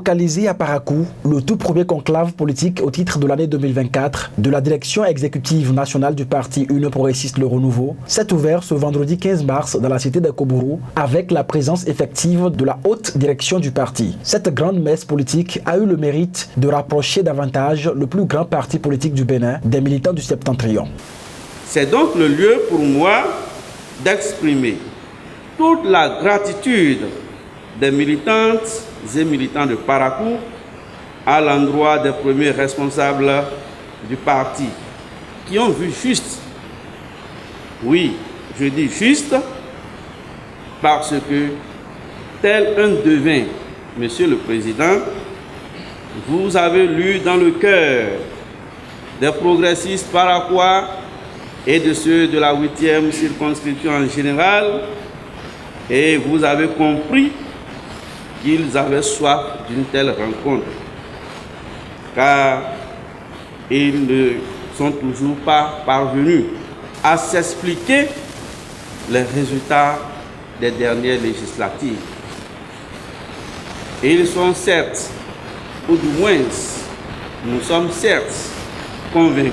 localisé à Parakou, le tout premier conclave politique au titre de l'année 2024 de la direction exécutive nationale du parti Union progressiste Le Renouveau s'est ouvert ce vendredi 15 mars dans la cité de Kobourou avec la présence effective de la haute direction du parti. Cette grande messe politique a eu le mérite de rapprocher davantage le plus grand parti politique du Bénin des militants du Septentrion. C'est donc le lieu pour moi d'exprimer toute la gratitude des militantes et militants de Parakou à l'endroit des premiers responsables du parti qui ont vu juste, oui, je dis juste, parce que tel un devin, Monsieur le Président, vous avez lu dans le cœur des progressistes paraquois et de ceux de la 8e circonscription en général, et vous avez compris qu'ils avaient soif d'une telle rencontre, car ils ne sont toujours pas parvenus à s'expliquer les résultats des dernières législatives. Et ils sont certes, ou du moins, nous sommes certes convaincus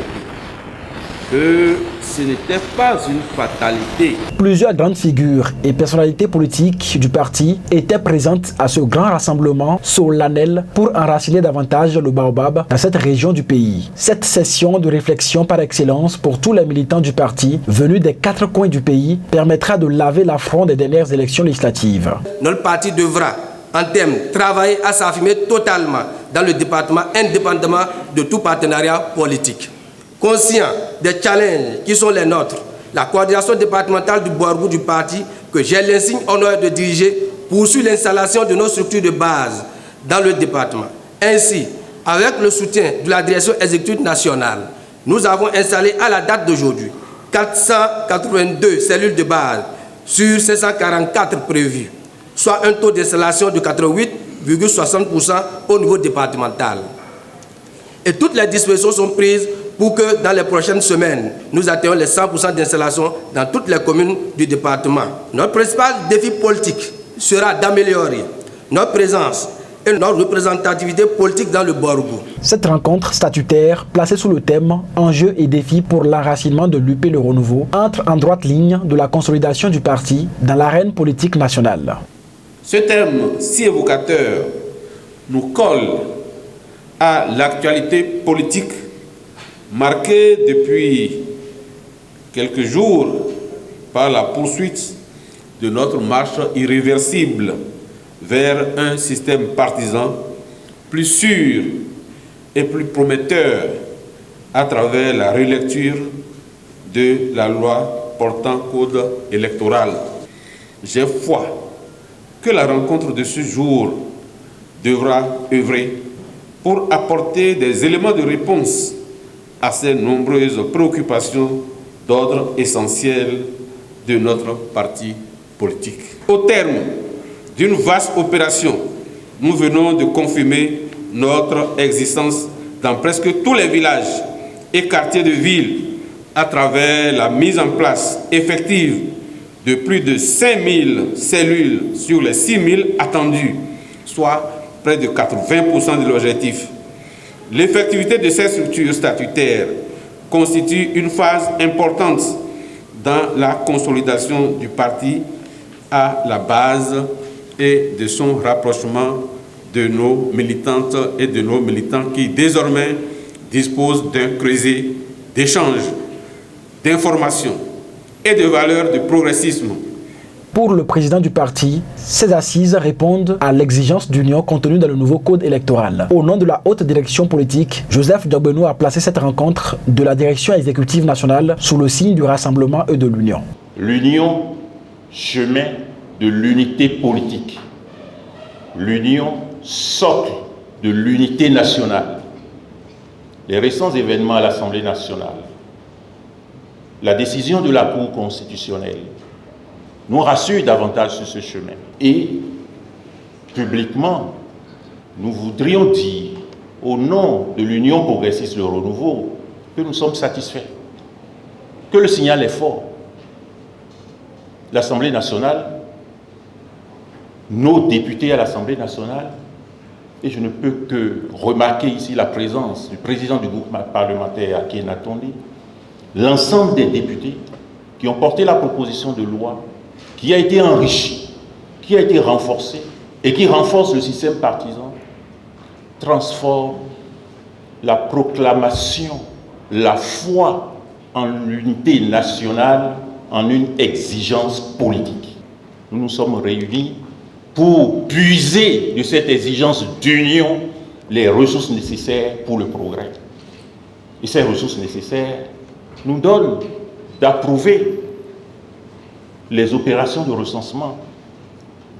que ce n'était pas une fatalité. Plusieurs grandes figures et personnalités politiques du parti étaient présentes à ce grand rassemblement solennel pour enraciner davantage le baobab dans cette région du pays. Cette session de réflexion par excellence pour tous les militants du parti venus des 4 coins du pays permettra de laver l'affront des dernières élections législatives. Notre parti devra, en termes, travailler à s'affirmer totalement dans le département indépendamment de tout partenariat politique. Conscient des challenges qui sont les nôtres, la coordination départementale du Boargou du parti, que j'ai l'insigne honneur de diriger, poursuit l'installation de nos structures de base dans le département. Ainsi, avec le soutien de la direction exécutive nationale, nous avons installé à la date d'aujourd'hui 482 cellules de base sur 544 prévues, soit un taux d'installation de 88,60% au niveau départemental. Et toutes les dispositions sont prises pour que dans les prochaines semaines, nous atteignions les 100% d'installation dans toutes les communes du département. Notre principal défi politique sera d'améliorer notre présence et notre représentativité politique dans le Boargou. Cette rencontre statutaire, placée sous le thème « Enjeux et défis pour l'enracinement de l'UP Le Renouveau », entre en droite ligne de la consolidation du parti dans l'arène politique nationale. Ce thème si évocateur nous colle à l'actualité politique marquée depuis quelques jours par la poursuite de notre marche irréversible vers un système partisan plus sûr et plus prometteur à travers la relecture de la loi portant code électoral. J'ai foi que la rencontre de ce jour devra œuvrer pour apporter des éléments de réponse à ces nombreuses préoccupations d'ordre essentiel de notre parti politique. Au terme d'une vaste opération, nous venons de confirmer notre existence dans presque tous les villages et quartiers de ville à travers la mise en place effective de plus de 5000 cellules sur les 6000 attendues, soit près de 80% de l'objectif. L'effectivité de ces structures statutaires constitue une phase importante dans la consolidation du parti à la base et de son rapprochement de nos militantes et de nos militants qui désormais disposent d'un creuset d'échanges, d'informations et de valeurs de progressisme. Pour le président du parti, ces assises répondent à l'exigence d'union contenue dans le nouveau code électoral. Au nom de la haute direction politique, Joseph Diogbenou a placé cette rencontre de la direction exécutive nationale sous le signe du rassemblement et de l'union. L'union, chemin de l'unité politique. L'union, socle de l'unité nationale. Les récents événements à l'Assemblée nationale, la décision de la Cour constitutionnelle, nous rassure davantage sur ce chemin. Et publiquement, nous voudrions dire, au nom de l'Union progressiste Le Renouveau, que nous sommes satisfaits, que le signal est fort. L'Assemblée nationale, nos députés à l'Assemblée nationale et je ne peux que remarquer ici la présence du président du groupe parlementaire Akien Tondi, l'ensemble des députés qui ont porté la proposition de loi, qui a été enrichie, qui a été renforcée et qui renforce le système partisan, transforme la proclamation, la foi en l'unité nationale en une exigence politique. Nous nous sommes réunis pour puiser de cette exigence d'union les ressources nécessaires pour le progrès. Et ces ressources nécessaires nous donnent d'approuver les opérations de recensement,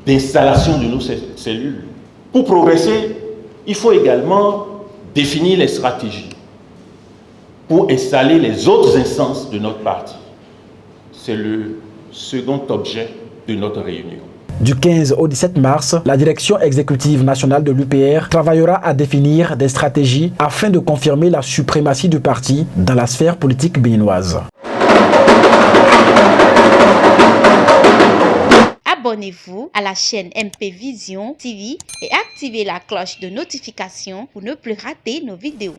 d'installation de nos cellules. Pour progresser, il faut également définir les stratégies pour installer les autres instances de notre parti. C'est le second objet de notre réunion. Du 15 au 17 mars, la direction exécutive nationale de l'UPR travaillera à définir des stratégies afin de confirmer la suprématie du parti dans la sphère politique béninoise. Abonnez-vous à la chaîne MP Vision TV et activez la cloche de notification pour ne plus rater nos vidéos.